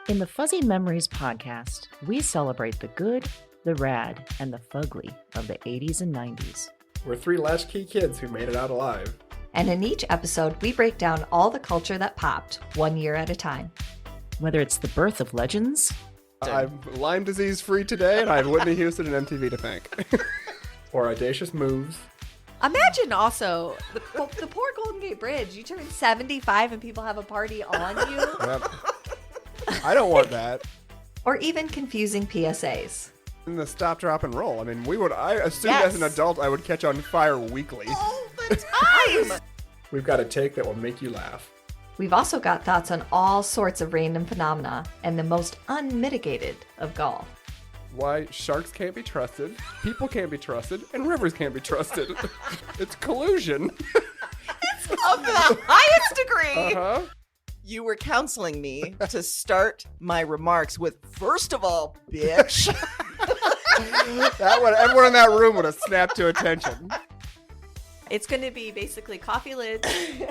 In the Fuzzy Memories podcast, we celebrate the good, the rad, and the fugly of the 80s and 90s. We're three latchkey kids who made it out alive. And in each episode, we break down all the culture that popped, 1 year at a time. Whether it's the birth of legends... I'm Lyme disease free today, and I have Whitney Houston and MTV to thank. Or audacious moves. Imagine also the poor Golden Gate Bridge. You turn 75 and people have a party on you. Yep. I don't want that. Or even confusing PSAs. And the stop, drop, and roll. I mean, I assumed Yes. as an adult I would catch on fire weekly. All the time! We've got a take that will make you laugh. We've also got thoughts on all sorts of random phenomena and the most unmitigated of golf. Why sharks can't be trusted, people can't be trusted, and rivers can't be trusted. It's collusion. Of the highest degree. Uh-huh. You were counseling me to start my remarks with, first of all, bitch. Everyone in that room would have snapped to attention. It's going to be basically coffee lids,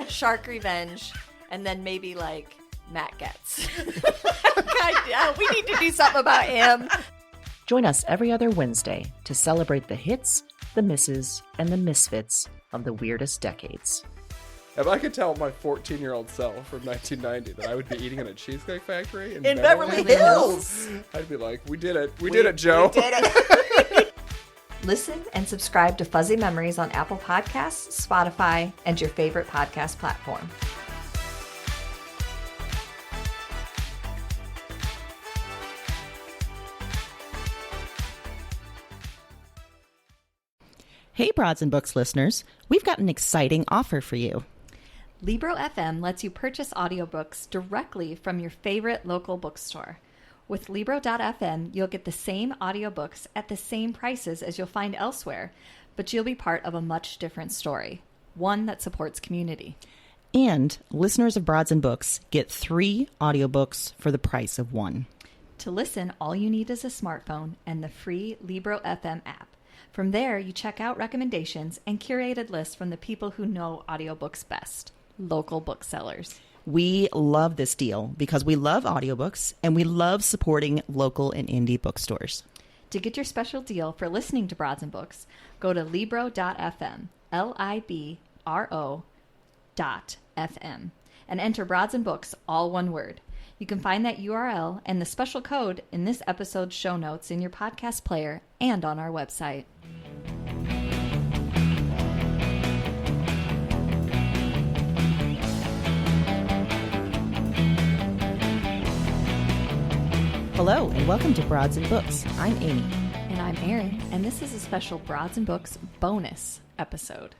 shark revenge, and then maybe like Matt Getz. God, we need to do something about him. Join us every other Wednesday to celebrate the hits, the misses, and the misfits of the weirdest decades. If I could tell my 14-year-old self from 1990 that I would be eating in a cheesecake factory in Beverly Hills. I'd be like, we did it. We did it, Joe. We did it. Listen and subscribe to Fuzzy Memories on Apple Podcasts, Spotify, and your favorite podcast platform. Hey, Broads and Books listeners, we've got an exciting offer for you. Libro FM lets you purchase audiobooks directly from your favorite local bookstore. With Libro.fm, you'll get the same audiobooks at the same prices as you'll find elsewhere, but you'll be part of a much different story, one that supports community. And listeners of Broads and Books get 3 audiobooks for the price of 1. To listen, all you need is a smartphone and the free Libro FM app. From there, you check out recommendations and curated lists from the people who know audiobooks best, local booksellers. We love this deal because we love audiobooks and we love supporting local and indie bookstores. To get your special deal for listening to Broads and Books, go to Libro.fm, Libro.fm, and enter Broads and Books, all one word. You can find that URL and the special code in this episode's show notes in your podcast player and on our website. Hello and welcome to Broads and Books. I'm Amy. And I'm Erin, and this is a special Broads and Books bonus episode.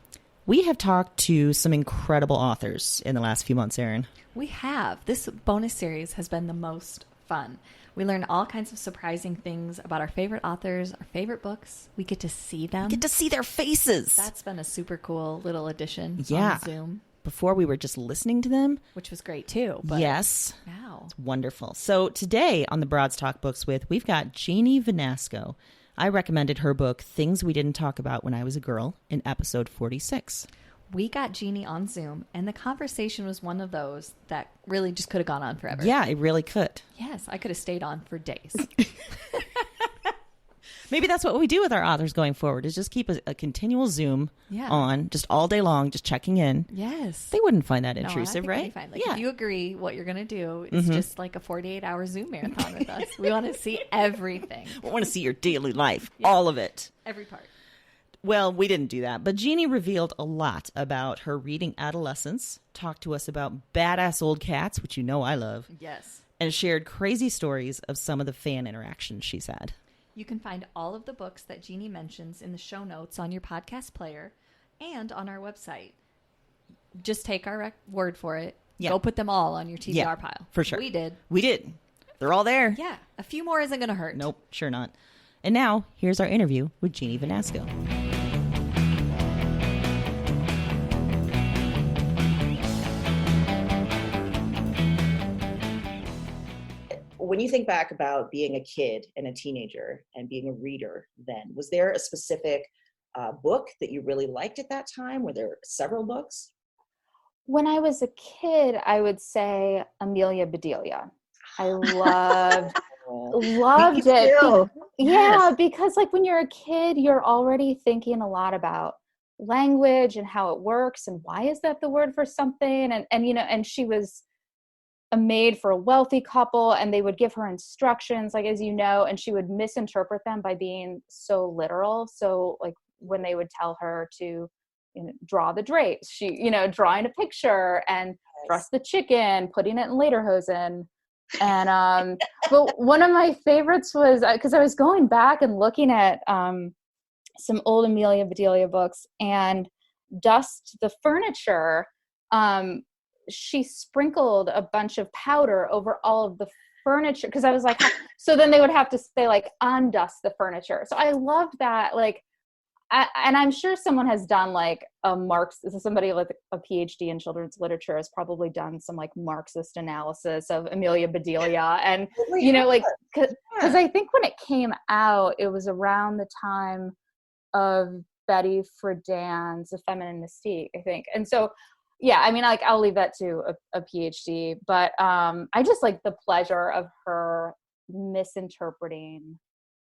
We have talked to some incredible authors in the last few months, Erin. We have. This bonus series has been the most fun. We learn all kinds of surprising things about our favorite authors, our favorite books. We get to see them. Get to see their faces. That's been a super cool little addition Yeah. on Zoom. Before we were just listening to them. Which was great too. But Yes. Wow. It's wonderful. So today on the Broads Talk Books With, we've got Jeannie Vanasco. I recommended her book, Things We Didn't Talk About When I Was a Girl, in episode 46. We got Jeannie on Zoom, and the conversation was one of those that really just could have gone on forever. Yeah, it really could. Yes, I could have stayed on for days. Maybe that's what we do with our authors going forward, is just keep a continual Zoom on, just all day long, just checking in. Yes. They wouldn't find that No, I intrusive, think right? that'd be fine. Like, if you agree what you're going to do, it's just like a 48-hour Zoom marathon with us. We want to see everything. We want to see your daily life, all of it. Every part. Well, we didn't do that, but Jeannie revealed a lot about her reading adolescence, talked to us about badass old cats, which you know I love, Yes. and shared crazy stories of some of the fan interactions she's had. You can find all of the books that Jeannie mentions in the show notes on your podcast player and on our website. Just take our word for it. Yeah. Go put them all on your TBR pile. For sure. We did. We did. They're all there. Yeah. A few more isn't going to hurt. Nope, sure not. And now, here's our interview with Jeannie Vanasco. When you think back about being a kid and a teenager and being a reader then, was there a specific book that you really liked at that time? Were there several books? When I was a kid, I would say Amelia Bedelia. I loved Me it. too. Yeah, because like when you're a kid, you're already thinking a lot about language and how it works and why is that the word for something, and you know, and she was a maid for a wealthy couple, and they would give her instructions, like, as you know, and she would misinterpret them by being so literal. So like when they would tell her to, you know, draw the drapes, she, you know, drawing a picture, and dress the chicken, putting it in lederhosen. And but one of my favorites was because I was going back and looking at some old Amelia Bedelia books, and Dust the Furniture, she sprinkled a bunch of powder over all of the furniture, because I was like, so then they would have to say like, undust the furniture. So I loved that. Like, and I'm sure someone has done like somebody with a PhD in children's literature has probably done some like Marxist analysis of Amelia Bedelia. And, you know, like, because I think when it came out, it was around the time of Betty Friedan's The Feminine Mystique, I think. And so, yeah, I mean, like, I'll leave that to a PhD, but I just like the pleasure of her misinterpreting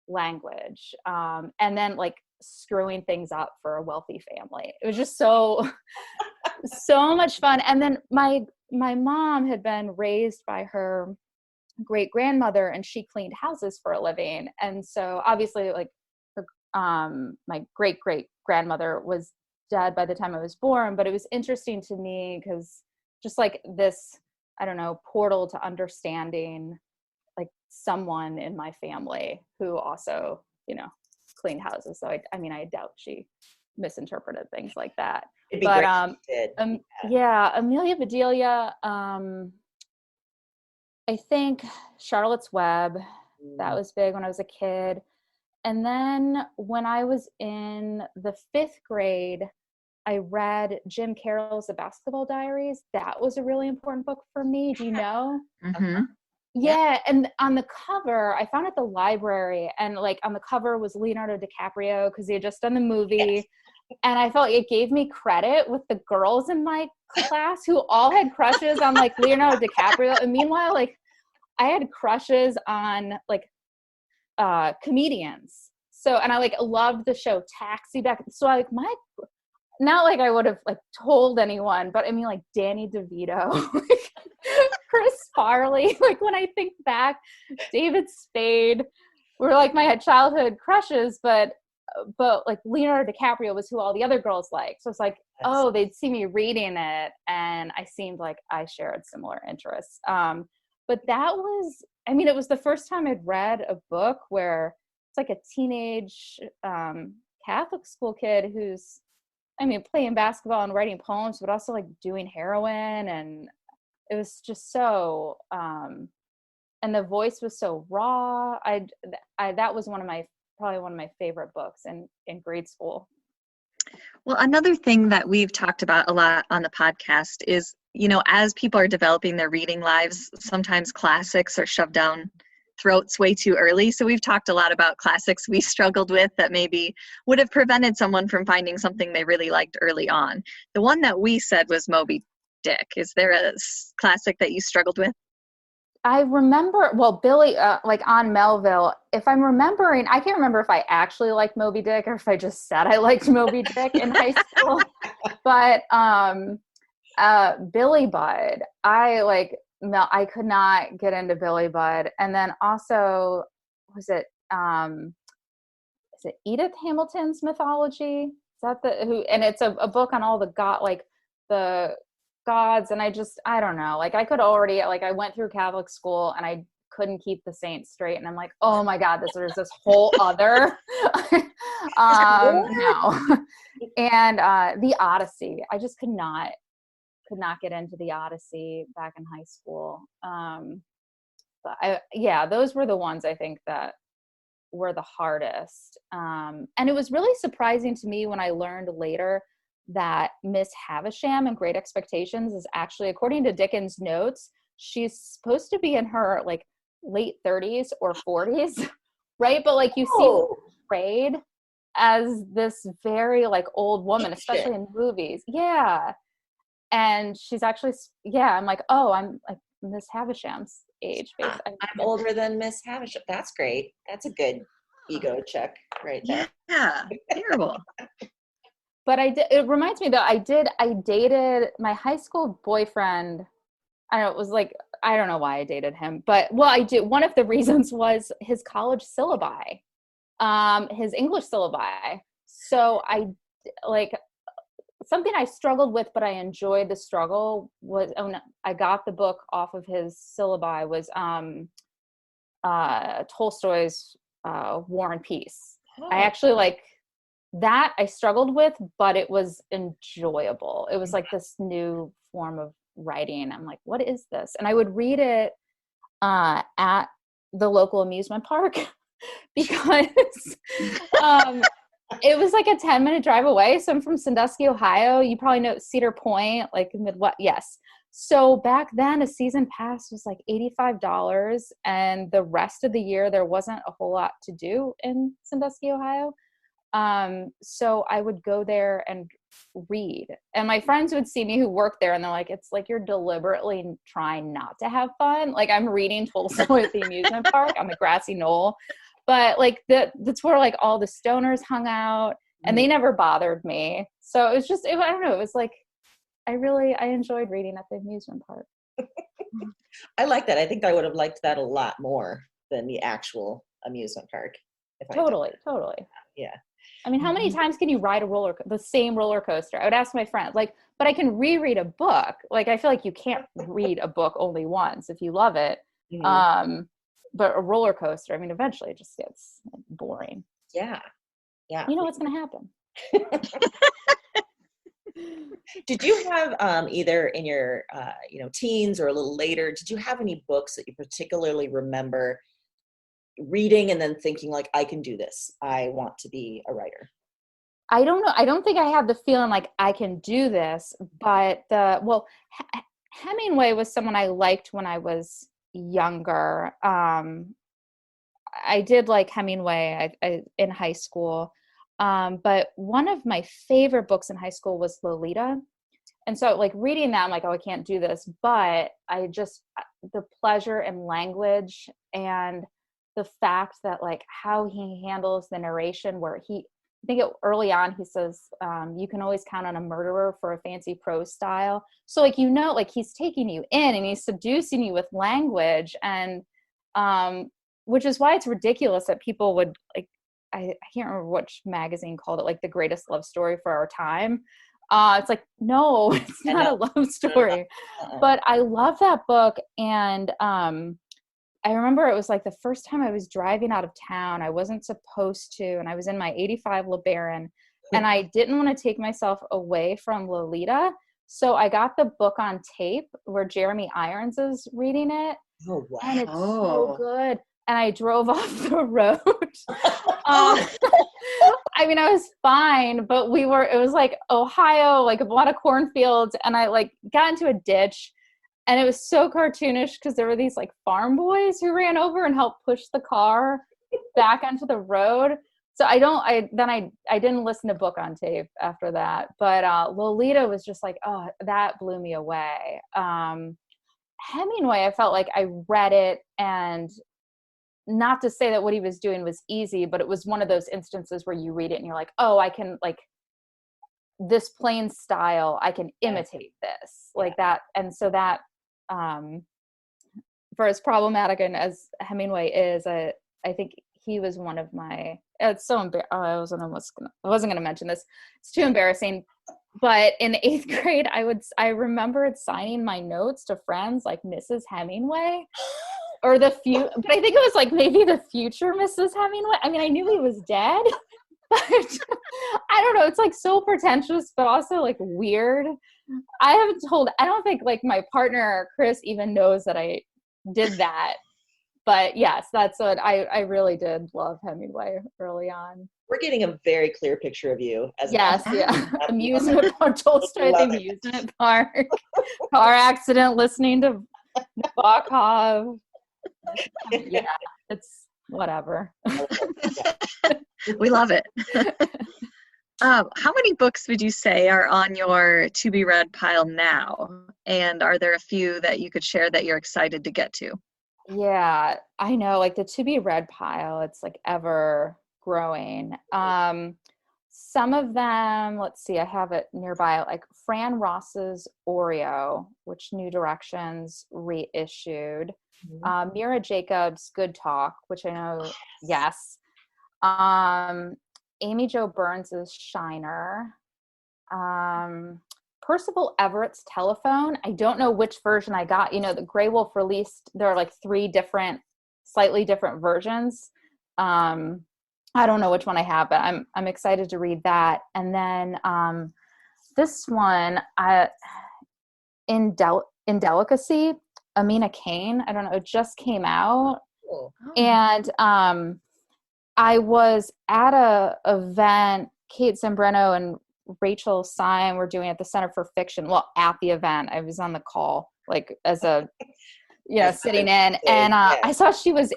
language, and then like screwing things up for a wealthy family. It was just so much fun. And then my mom had been raised by her great grandmother, and she cleaned houses for a living. And so obviously, like, her, my great grandmother was dead by the time I was born, but it was interesting to me because just like this, I don't know, portal to understanding like someone in my family who also, you know, cleaned houses. So I mean, I doubt she misinterpreted things like that. It'd be but great if she did. yeah, Amelia Bedelia, I think Charlotte's Web, that was big when I was a kid. And then when I was in the 5th grade, I read Jim Carroll's The Basketball Diaries. That was a really important book for me. Do you know? Mm-hmm. Yeah, and on the cover, I found it at the library, and like on the cover was Leonardo DiCaprio because he had just done the movie. Yes. And I felt it gave me credit with the girls in my class who all had crushes on like Leonardo DiCaprio. And meanwhile, like I had crushes on like comedians. So, and I like loved the show Taxi back. So I like not like I would have like told anyone, but I mean like Danny DeVito, like, Chris Farley. Like when I think back, David Spade were like my childhood crushes, but like Leonardo DiCaprio was who all the other girls liked. So it's like, oh, they'd see me reading it, and I seemed like I shared similar interests. But that was, I mean, it was the first time I'd read a book where it's like a teenage Catholic school kid who's, I mean, playing basketball and writing poems, but also like doing heroin. And it was just so, and the voice was so raw. That was probably one of my favorite books in grade school. Well, another thing that we've talked about a lot on the podcast is, you know, as people are developing their reading lives, sometimes classics are shoved down throats way too early. So we've talked a lot about classics we struggled with that maybe would have prevented someone from finding something they really liked early on. The one that we said was Moby Dick. Is there a classic that you struggled with? I remember, well, Billy, like on Melville, if I'm remembering, I can't remember if I actually liked Moby Dick or if I just said I liked Moby Dick in high school. But Billy Budd, I could not get into Billy Budd. And then also, is it Edith Hamilton's Mythology? Is that and it's a book on all the gods, and I don't know, like I could already, like I went through Catholic school and I couldn't keep the saints straight, and I'm like, oh my God, there's this whole other no. And the Odyssey, I just could not get into the Odyssey back in high school. But those were the ones I think that were the hardest. And it was really surprising to me when I learned later that Miss Havisham in Great Expectations is actually, according to Dickens' notes, she's supposed to be in her like late 30s or 40s, right? But like you see portrayed as this very like old woman, especially in movies. Yeah. And she's actually, I'm like, oh, I'm like Miss Havisham's age. I'm older than Miss Havisham. That's great. That's a good ego check right there. Yeah, terrible. But it reminds me though, I dated my high school boyfriend. I don't know, it was like, I don't know why I dated him, but I did. One of the reasons was his college syllabi, his English syllabi. So something I struggled with, but I enjoyed the struggle was, I got the book off of his syllabi was Tolstoy's War and Peace. Oh. I actually that I struggled with, but it was enjoyable. It was like this new form of writing. I'm like, what is this? And I would read it at the local amusement park because it was like a 10-minute drive away. So I'm from Sandusky, Ohio. You probably know Cedar Point, like Midwest. Yes. So back then a season pass was like $85. And the rest of the year, there wasn't a whole lot to do in Sandusky, Ohio. So I would go there and read, and my friends would see me who worked there and they're like, it's like you're deliberately trying not to have fun. Like I'm reading Tolstoy at the amusement park on the grassy knoll, but like that's where like all the stoners hung out and they never bothered me. So it was just, I don't know. It was like, I enjoyed reading at the amusement park. I like that. I think I would have liked that a lot more than the actual amusement park. Totally. Yeah. I mean, how many times can you ride the same roller coaster? I would ask my friends, but I can reread a book. Like, I feel like you can't read a book only once if you love it. Mm-hmm. But a roller coaster, I mean, eventually it just gets boring. Yeah. You know what's going to happen. Did you have either in your teens or a little later, did you have any books that you particularly remember reading and then thinking like, I can do this, I want to be a writer? I don't know. I don't think I had the feeling like I can do this, but Hemingway was someone I liked when I was younger. I did like Hemingway in high school. But one of my favorite books in high school was Lolita. And so like reading that, I'm like, oh, I can't do this. But the pleasure in language and the fact that like how he handles the narration, where early on he says, you can always count on a murderer for a fancy prose style. So like, like he's taking you in and he's seducing you with language, and which is why it's ridiculous that people would like, I can't remember which magazine called it like the greatest love story for our time. It's like, no, it's not a love story. But I love that book. And I remember it was like the first time I was driving out of town. I wasn't supposed to, and I was in my 85 LeBaron, and I didn't want to take myself away from Lolita. So I got the book on tape where Jeremy Irons is reading it. Oh, wow. And it's so good. And I drove off the road. I mean, I was fine, but it was like Ohio, like a lot of cornfields. And I like got into a ditch, and it was so cartoonish because there were these like farm boys who ran over and helped push the car back onto the road. So I didn't listen to book on tape after that. But Lolita was just like, oh, that blew me away. Hemingway, I felt like I read it, and not to say that what he was doing was easy, but it was one of those instances where you read it and you're like, oh, I can like this plain style, I can imitate this like that. And so that, for as problematic and as Hemingway is, I think he was one of my, it's so I wasn't going to mention this. It's too embarrassing. But in 8th grade, I remembered signing my notes to friends like Mrs. Hemingway. But I think it was like maybe the future Mrs. Hemingway. I mean, I knew he was dead, but I don't know. It's like so pretentious, but also like weird. I don't think like my partner, Chris, even knows that I did that. But yes, that's what I really did love Hemingway early on. We're getting a very clear picture of you. Amusement park, Tolstoy at the amusement park, car accident, listening to Nabokov. Yeah, it's whatever. We love it. How many books would you say are on your to be read pile now? And are there a few that you could share that you're excited to get to? Yeah, I know, like the to be read pile, it's like ever growing. Some of them, let's see, I have it nearby, like Fran Ross's Oreo, which New Directions reissued. Mira Jacobs' Good Talk, which I know, yes. Amy Jo Burns's Shiner. Percival Everett's Telephone. I don't know which version I got. You know, the Grey Wolf released, there are like 3 different, slightly different versions. I don't know which one I have, but I'm excited to read that. And then this one, Indelicacy, Amina Kane. I don't know, it just came out. Cool. And I was at a event, Kate Zambrano and Rachel Syme were doing at the Center for Fiction. Well, at the event, I was on the call, like as a, sitting in, and I saw she was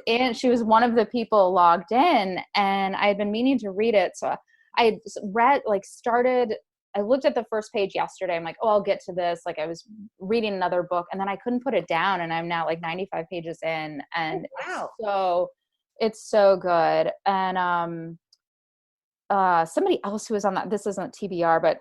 one of the people logged in, and I had been meaning to read it. So I looked at the first page yesterday. I'm like, oh, I'll get to this. Like I was reading another book, and then I couldn't put it down, and I'm now like 95 pages in, and it's so good. And somebody else who was on that, this isn't TBR, but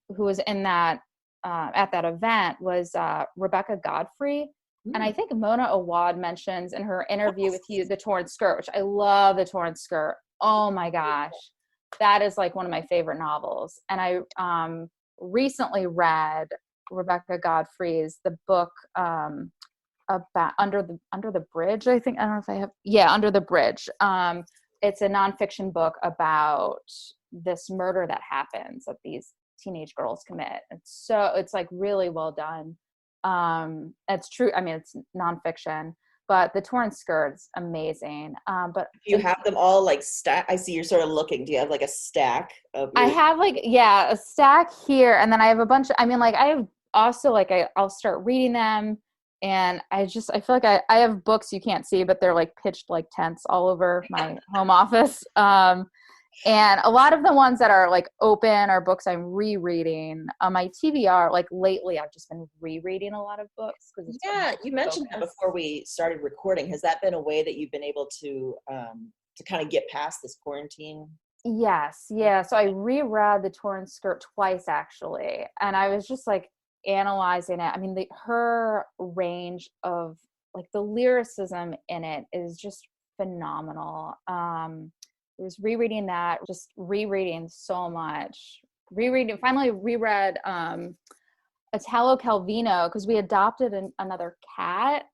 who was in that at that event was Rebecca Godfrey. And I think Mona Awad mentions in her interview with you The Torn Skirt, which I love. The Torn Skirt. Oh my gosh. That is like one of my favorite novels. And I recently read Rebecca Godfrey's, the book about Under the Bridge, I think. I don't know if I have. Yeah, Under the Bridge. It's a nonfiction book about this murder that happens that these teenage girls commit. It's like really well done. It's true. I mean, it's nonfiction, but The Torn Skirt's amazing. But do you have them all like stack? I see you're sort of looking. Do you have like a stack of? I have a stack here, and then I have a bunch of. I mean, like I have also like I'll start reading them. And I feel like I have books you can't see, but they're like pitched like tents all over my home office. And a lot of the ones that are like open are books I'm rereading. My TBR, like lately, I've just been rereading a lot of books. Yeah, you mentioned that before we started recording. Has that been a way that you've been able to kind of get past this quarantine? Yes, yeah. So I reread The Torn Skirt twice actually, and I was just like analyzing it. I mean, her range of like the lyricism in it is just phenomenal. I was rereading that, just rereading so much. Finally reread Italo Calvino, because we adopted another cat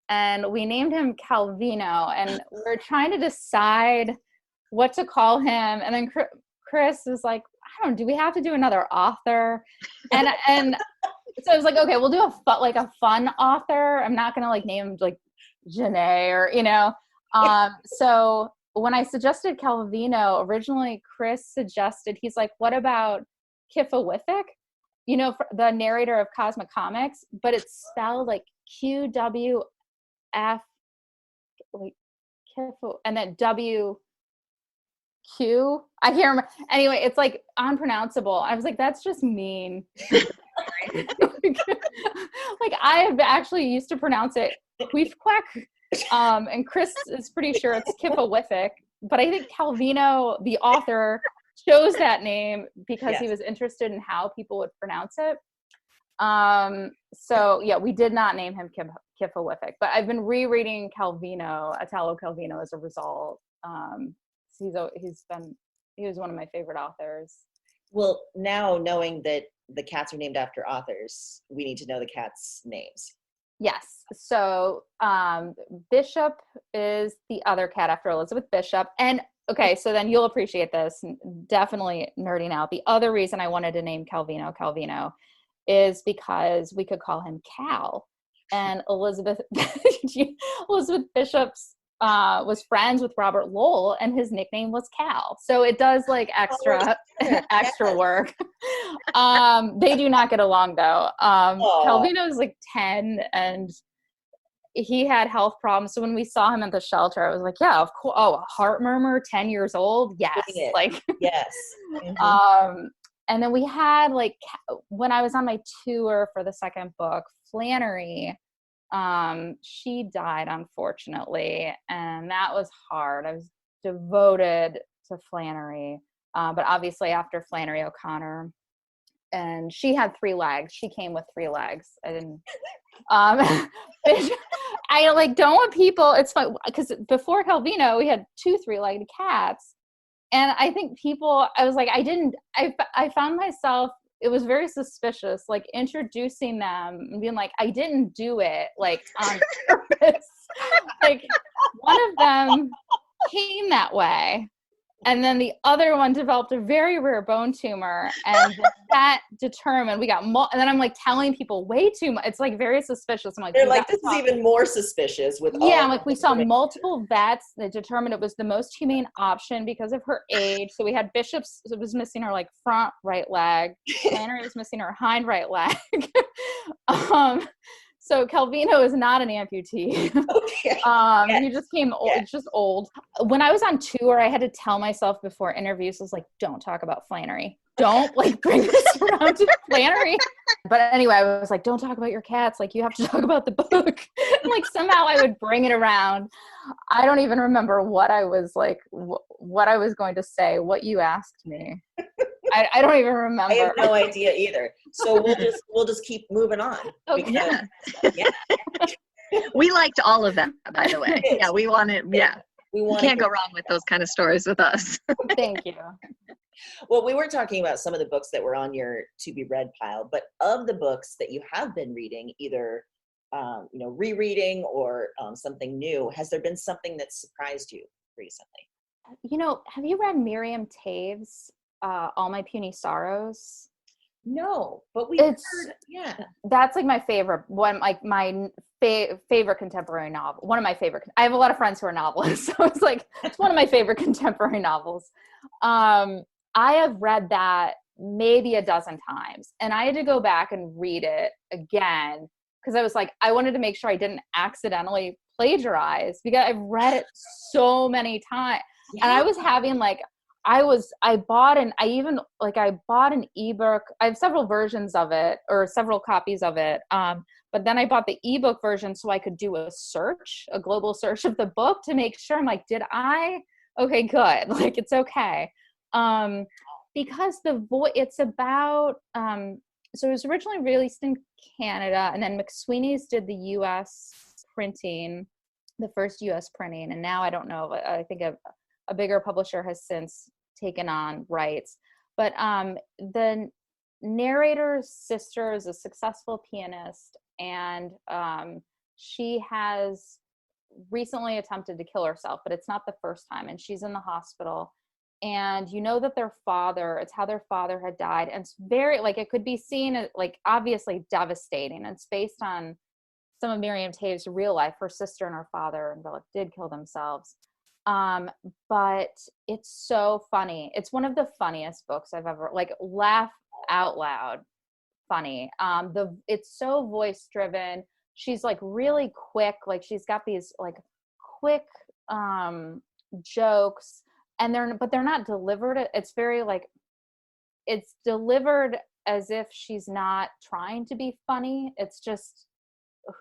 and we named him Calvino, and we're trying to decide what to call him. And then Chris was like, I don't know, do we have to do another author? And so I was like, okay, we'll do a fun author. I'm not going to like name him like Jeannie or, so when I suggested Calvino, originally Chris suggested, he's like, what about Kifawifik? The narrator of Cosmic Comics, but it's spelled like QWF, like Kifo, and then WQ. I can't remember. Anyway, it's like unpronounceable. I was like, that's just mean. Like I have actually used to pronounce it Queefquack, and Chris is pretty sure it's Kifawifik, but I think Calvino, the author, chose that name because he was interested in how people would pronounce it. So yeah, we did not name him Kifawifik, but I've been rereading Italo Calvino as a result. He was one of my favorite authors. Well, now knowing that the cats are named after authors, we need to know the cats' names. Yes. So Bishop is the other cat after Elizabeth Bishop. And okay, so then you'll appreciate this. Definitely nerding out. The other reason I wanted to name Calvino is because we could call him Cal. And Elizabeth Bishop's was friends with Robert Lowell, and his nickname was Cal. So it does like extra work. They do not get along though. Calvino is like 10 and he had health problems. So when we saw him at the shelter, I was like, yeah, of course. Oh, a heart murmur, 10 years old. Yes. Like, yes. Mm-hmm. And then we had like, when I was on my tour for the second book, Flannery, She died, unfortunately, and that was hard. I was devoted to Flannery, but obviously after Flannery O'Connor, and she had 3 legs. She came with 3 legs. I didn't. I like don't want people. It's fun because before Calvino, we had 2 3-legged cats, and I think people. I was like, I found myself. It was very suspicious, like introducing them and being like, I didn't do it, like on purpose. Like one of them came that way. And then the other one developed a very rare bone tumor, and that determined we got and then I'm like telling people way too much. It's like very suspicious. I'm like, they're like, this is even more suspicious with all I'm like, we saw multiple vets that determined it was the most humane option because of her age. So we had Bishop's was missing her like front right leg. Flannery was missing her hind right leg. So Calvino is not an amputee. Okay. He just came old. It's just old. When I was on tour, I had to tell myself before interviews, I was like, don't talk about Flannery. Don't like bring this around to Flannery. But anyway, I was like, don't talk about your cats. Like you have to talk about the book. And like somehow I would bring it around. I don't even remember what I was like, what I was going to say, what you asked me. I don't even remember. I have no idea either. So we'll just keep moving on. Okay. Because, We liked all of them, by the way. Yeah, we wanted. Yeah, you can't go wrong with those kind of stories with us. Thank you. Well, we were talking about some of the books that were on your to be read pile, but of the books that you have been reading, either rereading or something new, has there been something that surprised you recently? Have you read Miriam Tave's All My Puny Sorrows? No, but we've heard. Yeah, that's like my favorite one. Like my favorite contemporary novel. One of my favorite. I have a lot of friends who are novelists, so it's like it's one of my favorite contemporary novels. I have read that maybe a dozen times, and I had to go back and read it again because I was like, I wanted to make sure I didn't accidentally plagiarize because I've read it so many times, and I was having like. I bought an ebook. I have several versions of it or several copies of it. But then I bought the ebook version so I could do a global search of the book to make sure. I'm like, okay, good. Like, it's okay. Because it's about, so it was originally released in Canada, and then McSweeney's did the U.S. printing, the first U.S. printing. And now I don't know, I think a bigger publisher has since taken on rights. But the narrator's sister is a successful pianist, and she has recently attempted to kill herself, but it's not the first time, and she's in the hospital. And that their father, it's how their father had died. And it's very, like, it could be seen as, like, obviously devastating. It's based on some of Miriam Tave's real life. Her sister and her father did kill themselves. But it's so funny. It's one of the funniest books I've ever, like, laugh out loud funny. It's so voice driven. She's like really quick. Like she's got these like quick jokes, and they're not delivered. It's very like, it's delivered as if she's not trying to be funny. It's just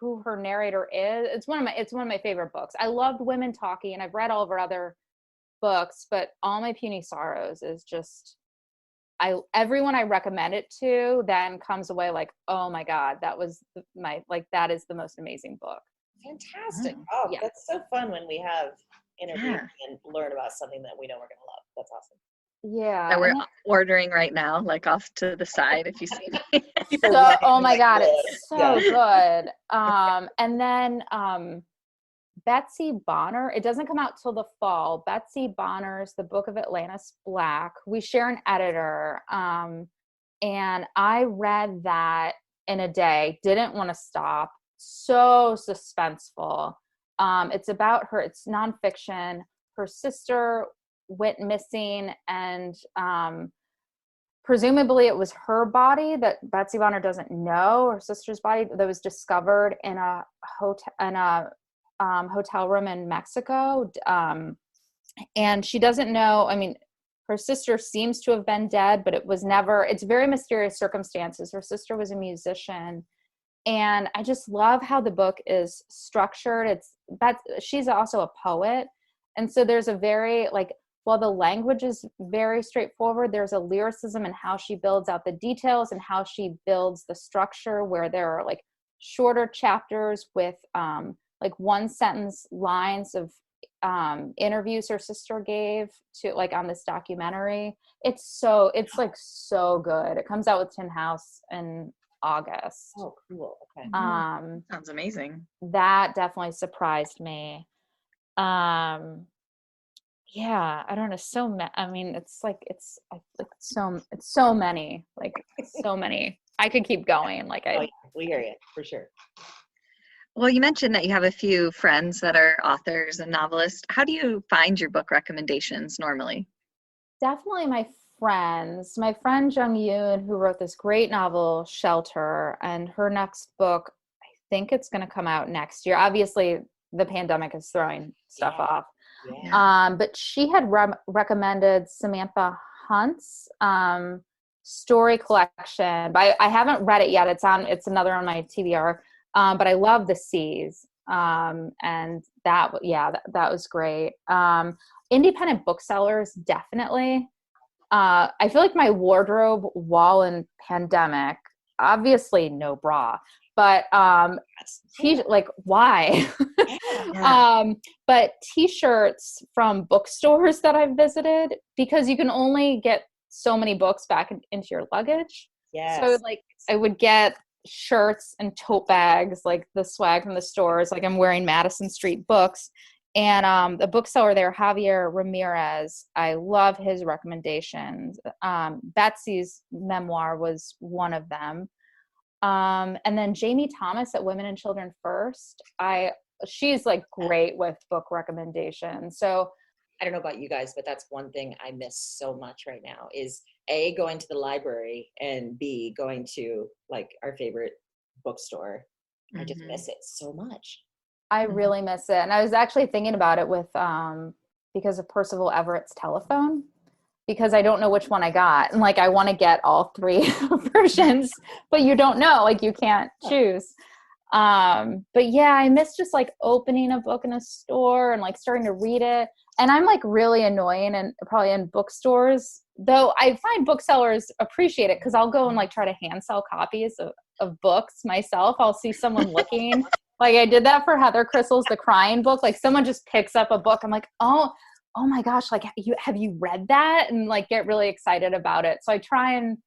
who her narrator is. It's one of my favorite books. I loved Women Talking, and I've read all of her other books, but All My Puny Sorrows is just, everyone I recommend it to then comes away like, oh my God, that is the most amazing book. Fantastic. Oh, yeah. That's so fun when we have interviews and learn about something that we know we're going to love. That's awesome. Yeah. That we're ordering right now, like off to the side if you see me. So, oh my God, it's so good. And then Betsy Bonner, it doesn't come out till the fall. Betsy Bonner's The Book of Atlantis Black. We share an editor. And I read that in a day, didn't want to stop. So suspenseful. It's about her, it's nonfiction. Her sister went missing, and presumably it was her body that Betsy Bonner doesn't know, her sister's body that was discovered in a hotel room in Mexico. And she doesn't know, I mean, her sister seems to have been dead, but it's very mysterious circumstances. Her sister was a musician, And I just love how the book is structured. She's also a poet. And so there's a very, like, while the language is very straightforward, there's a lyricism in how she builds out the details and how she builds the structure, where there are like shorter chapters with like one sentence lines of interviews her sister gave to, like, on this documentary. It's like so good. It comes out with Tin House in August. Oh, cool. Okay. Sounds amazing. That definitely surprised me. Yeah, I don't know. I mean, it's so many, like so many. I could keep going. Like Oh, yeah, we hear you for sure. Well, you mentioned that you have a few friends that are authors and novelists. How do you find your book recommendations normally? Definitely my friends. My friend Jung Yoon, who wrote this great novel, Shelter, and her next book, I think it's going to come out next year. Obviously, the pandemic is throwing stuff off. Yeah. But she had recommended Samantha Hunt's story collection, but I haven't read it yet. It's another on my TBR. But I love The Seas. And that was great. Independent booksellers, definitely. I feel like my wardrobe while in pandemic, obviously no bra, but like, why? But t-shirts from bookstores that I've visited, because you can only get so many books back into your luggage. Yes. So like I would get shirts and tote bags, like the swag from the stores, like I'm wearing Madison Street books. And the bookseller there, Javier Ramirez, I love his recommendations. Betsy's memoir was one of them. And then Jamie Thomas at Women and Children First. She's like great with book recommendations. So I don't know about you guys, but that's one thing I miss so much right now is A, going to the library, and B, going to like our favorite bookstore. I just miss it so much. I really miss it. And I was actually thinking about it with, because of Percival Everett's telephone, because I don't know which one I got. And like, I want to get all three versions, but you don't know, like you can't choose. But yeah, I miss just like opening a book in a store and like starting to read it. And I'm like really annoying and probably in bookstores, though I find booksellers appreciate it, because I'll go and like try to hand sell copies of books myself. I'll see someone looking. Like I did that for Heather Crystal's The Crying Book. Like someone just picks up a book. I'm like, oh my gosh, like have you read that? And like get really excited about it. So I try and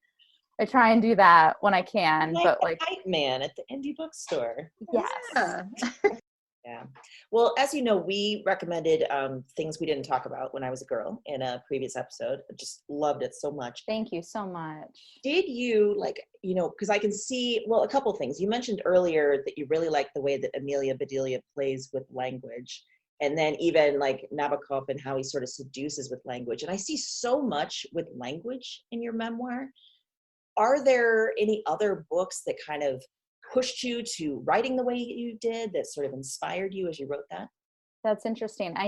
do that when I can. But like hype man at the indie bookstore. Yes. Yeah. Well, as you know, we recommended things we didn't talk about when I was a girl in a previous episode. I just loved it so much. Thank you so much. Did you because I can see, well, a couple things. You mentioned earlier that you really like the way that Amelia Bedelia plays with language. And then even like Nabokov and how he sort of seduces with language. And I see so much with language in your memoir. Are there any other books that kind of pushed you to writing the way you did, that sort of inspired you as you wrote that? That's interesting. I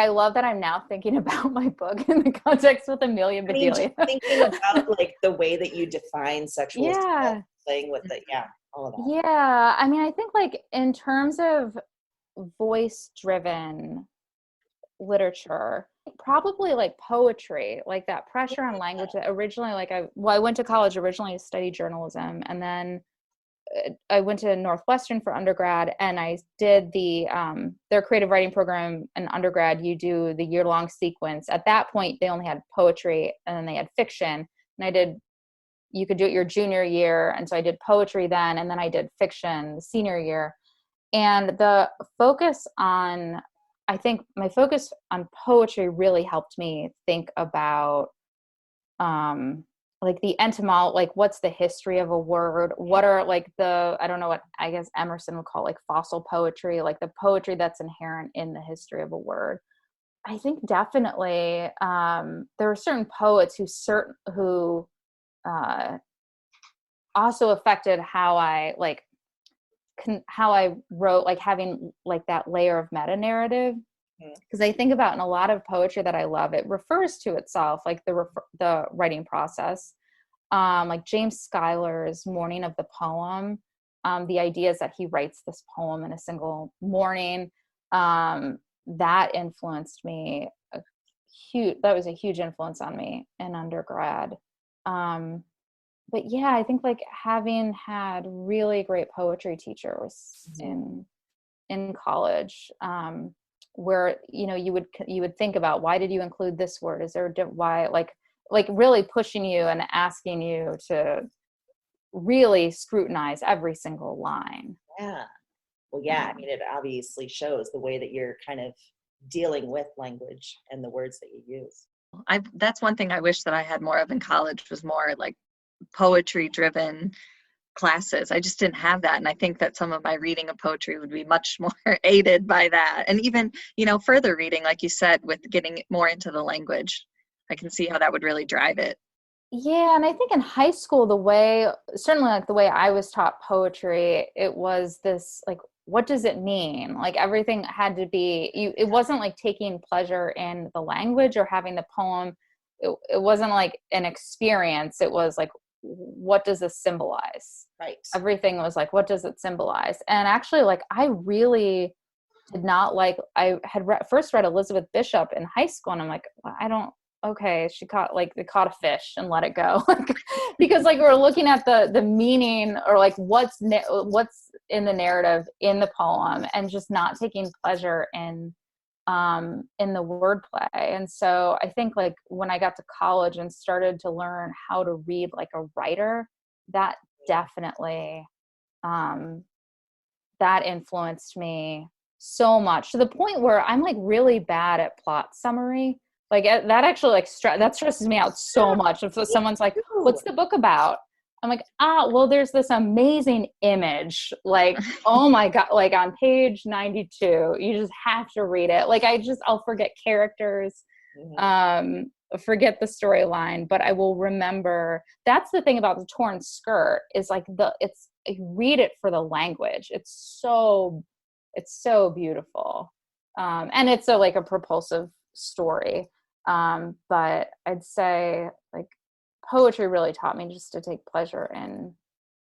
love that I'm now thinking about my book in the context with Amelia Bedelia. I mean, thinking about like the way that you define sexual assault, playing with it, all of that. Yeah, I mean, I think like in terms of voice-driven literature, probably like poetry, like that pressure on language that originally, like I went to college originally to study journalism, and then I went to Northwestern for undergrad, and I did their creative writing program in undergrad. You do the year-long sequence. At that point, they only had poetry, and then they had fiction. And you could do it your junior year. And so I did poetry then, and then I did fiction the senior year. And my focus on poetry really helped me think about, like the etymology, like what's the history of a word? What are like I don't know what I guess Emerson would call like fossil poetry, like the poetry that's inherent in the history of a word. I think definitely there are certain poets who also affected how I wrote, like having like that layer of meta narrative. Because I think about in a lot of poetry that I love, it refers to itself, like the writing process. Like James Schuyler's Morning of the Poem the ideas that he writes this poem in a single morning, that influenced me that was a huge influence on me in undergrad. But yeah, I think like having had really great poetry teachers in college, where, you know, you would think about, why did you include this word? Is there why, like really pushing you and asking you to really scrutinize every single line. Yeah. Well, yeah, I mean, it obviously shows the way that you're kind of dealing with language and the words that you use. That's one thing I wish that I had more of in college, was more like poetry driven classes. I just didn't have that. And I think that some of my reading of poetry would be much more aided by that. And even, you know, further reading, like you said, with getting more into the language, I can see how that would really drive it. Yeah, and I think in high school, certainly like the way I was taught poetry, it was this like, what does it mean? Like everything had to be, it wasn't like taking pleasure in the language or having the poem. It wasn't like an experience. It was like, what does this symbolize? Right. Everything was like, what does it symbolize? And actually, like, I really did not like, I had first read Elizabeth Bishop in high school, and I'm like, okay, they caught a fish and let it go. Because like we're looking at the meaning, or like what's in the narrative in the poem, and just not taking pleasure in the wordplay. And so I think like when I got to college and started to learn how to read like a writer, that definitely that influenced me so much, to the point where I'm like really bad at plot summary. Like that actually like that stresses me out so much. If someone's like, what's the book about? I'm like, well, there's this amazing image, like, oh my God, like on page 92, you just have to read it. Like I'll forget characters, forget the storyline, but I will remember. That's the thing about The Torn Skirt, is like I read it for the language. It's so beautiful. And it's like a propulsive story. But I'd say like poetry really taught me just to take pleasure in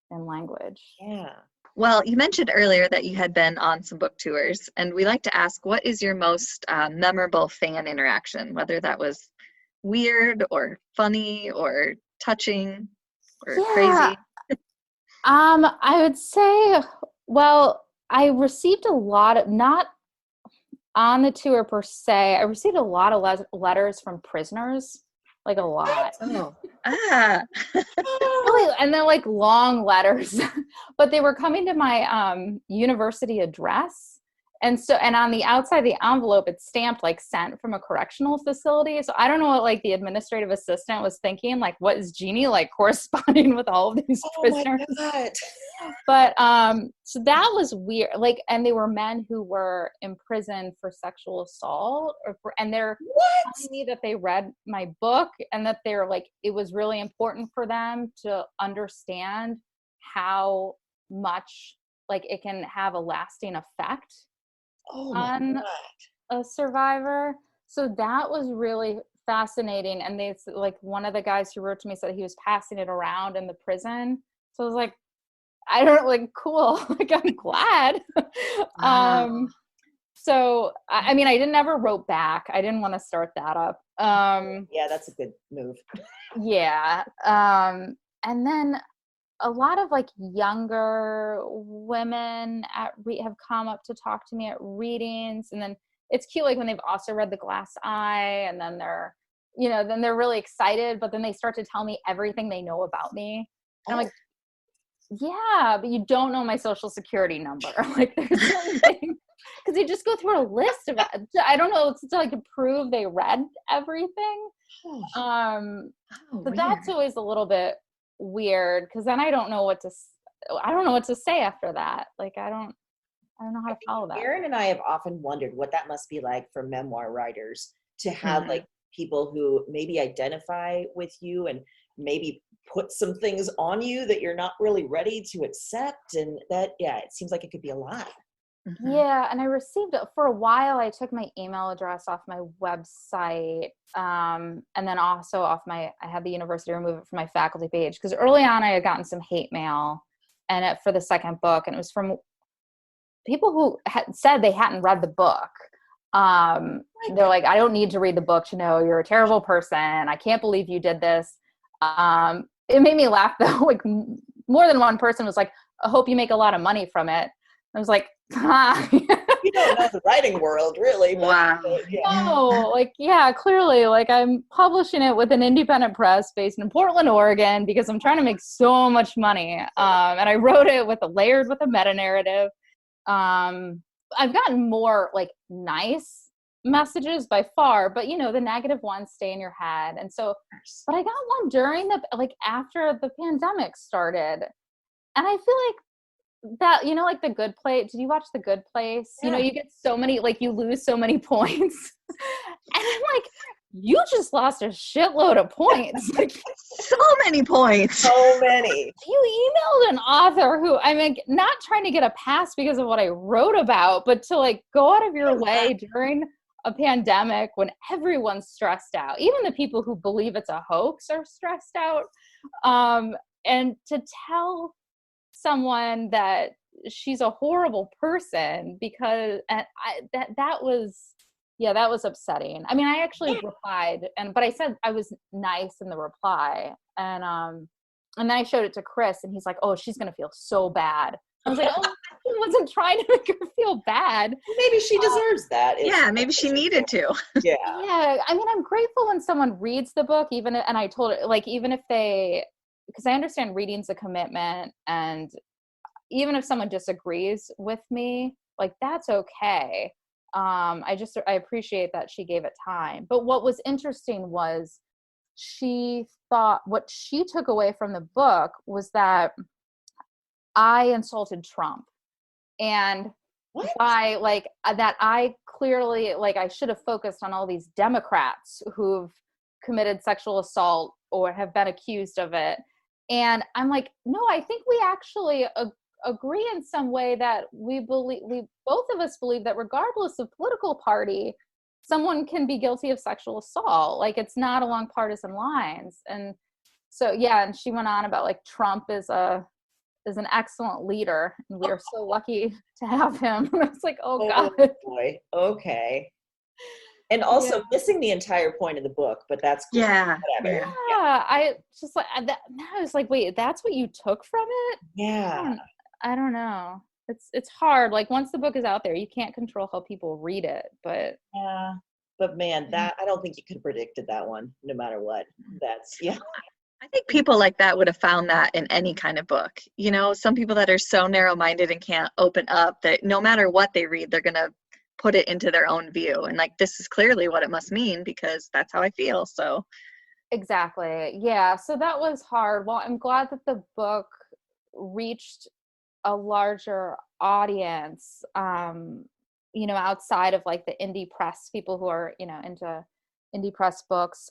language. Yeah. Well, you mentioned earlier that you had been on some book tours, and we like to ask, what is your most memorable fan interaction, whether that was weird or funny or touching or crazy? I would say, well, I received a lot of, not on the tour per se, I received a lot of letters from prisoners, like a lot. Oh. Really, and they're like long letters, but they were coming to my university address. And on the outside of the envelope, it's stamped like sent from a correctional facility. So I don't know what like the administrative assistant was thinking, like, what is Jeannie like corresponding with all of these prisoners? Oh my God. But so that was weird. Like, and they were men who were imprisoned for sexual assault, and they're telling me that they read my book, and that they're like, it was really important for them to understand how much like it can have a lasting effect on a survivor. So that was really fascinating. And they like, one of the guys who wrote to me said he was passing it around in the prison. So I was like, I don't like, cool. Like, I'm glad. Wow. So, I mean, I never wrote back. I didn't want to start that up. Yeah, that's a good move. Yeah. And then a lot of like younger women have come up to talk to me at readings. And then it's cute, like when they've also read The Glass Eye, and then they're really excited, but then they start to tell me everything they know about me. And I'm like, yeah, but you don't know my social security number. Like, there's certain things, because they just go through a list of, I don't know, it's to like prove they read everything. But that's always a little bit weird, because then I don't know what to say after that. Like, I don't know how to follow that. Erin and I have often wondered what that must be like for memoir writers, to have like people who maybe identify with you and maybe put some things on you that you're not really ready to accept. And that, yeah, it seems like it could be a lot. Yeah. And I received it for a while. I took my email address off my website. And then also I had the university remove it from my faculty page, because early on I had gotten some hate mail, and for the second book, and it was from people who had said they hadn't read the book. They're like, I don't need to read the book to know you're a terrible person. I can't believe you did this. It made me laugh though. Like more than one person was like, I hope you make a lot of money from it. I was like, You don't know the writing world, really. But, Wow. yeah. no, like, yeah, clearly, like I'm publishing it with an independent press based in Portland, Oregon, because I'm trying to make so much money. And I wrote it layered with a meta narrative. I've gotten more like nice messages by far, but you know, the negative ones stay in your head. And so, but I got one during after the pandemic started, and I feel like that, you know, like The Good Place. Did you watch The Good Place? Yeah. You know, you get so many, like you lose so many points. And I'm like, you just lost a shitload of points. Like, So many points. So many. you emailed an author who, I mean, not trying to get a pass because of what I wrote about, but to like go out of your way during a pandemic when everyone's stressed out. Even the people who believe it's a hoax are stressed out. And to tell someone that she's a horrible person because that was upsetting. I mean, I actually replied, but I said I was nice in the reply, and then I showed it to Chris, and he's like, "Oh, she's gonna feel so bad." I was like, "Oh, I wasn't trying to make her feel bad. Maybe she deserves that. Yeah, maybe she needed to. Yeah. Yeah, I mean, I'm grateful when someone reads the book, and I told her, like, even if because I understand reading's a commitment, and even if someone disagrees with me, like, that's okay. I appreciate that she gave it time. But what was interesting was she thought what she took away from the book was that I insulted Trump, and by like that I clearly, like, I should have focused on all these Democrats who've committed sexual assault or have been accused of it. And I'm like, no, I think we actually agree in some way that we both of us believe that regardless of political party, someone can be guilty of sexual assault. Like, it's not along partisan lines. And so, yeah, and she went on about like Trump is an excellent leader, and we are so lucky to have him. And I was like, oh God. Boy. Okay. And also missing the entire point of the book, but that's cool. Yeah. Whatever. Yeah, I just like I was like, wait, that's what you took from it? Yeah. I don't know. It's hard. Like, once the book is out there, you can't control how people read it. But Yeah. But man, that I don't think you could have predicted that one, no matter what. That's I think people like that would have found that in any kind of book. You know, some people that are so narrow-minded and can't open up that no matter what they read, they're going to put it into their own view. And like, this is clearly what it must mean because that's how I feel. So exactly. Yeah. So that was hard. Well, I'm glad that the book reached a larger audience, you know, outside of like the indie press, people who are, you know, into indie press books.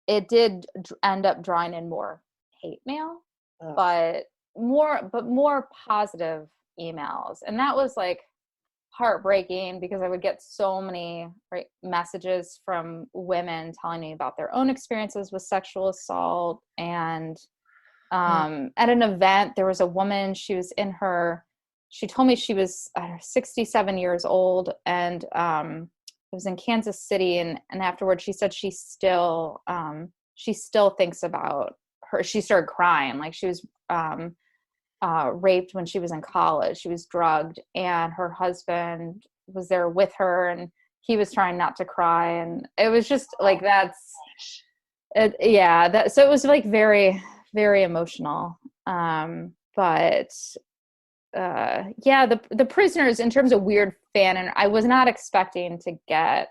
It did end up drawing in more hate mail, but more positive emails. And that was like heartbreaking because I would get so many messages from women telling me about their own experiences with sexual assault. And at an event, there was a woman, she told me she was 67 years old, and it was in Kansas City. And afterwards she said she still thinks about her. She started crying. Like, she was raped when she was in college. She was drugged, and her husband was there with her, and he was trying not to cry. And it was just like, so it was like very, very emotional. But the prisoners, in terms of weird fan, and I was not expecting to get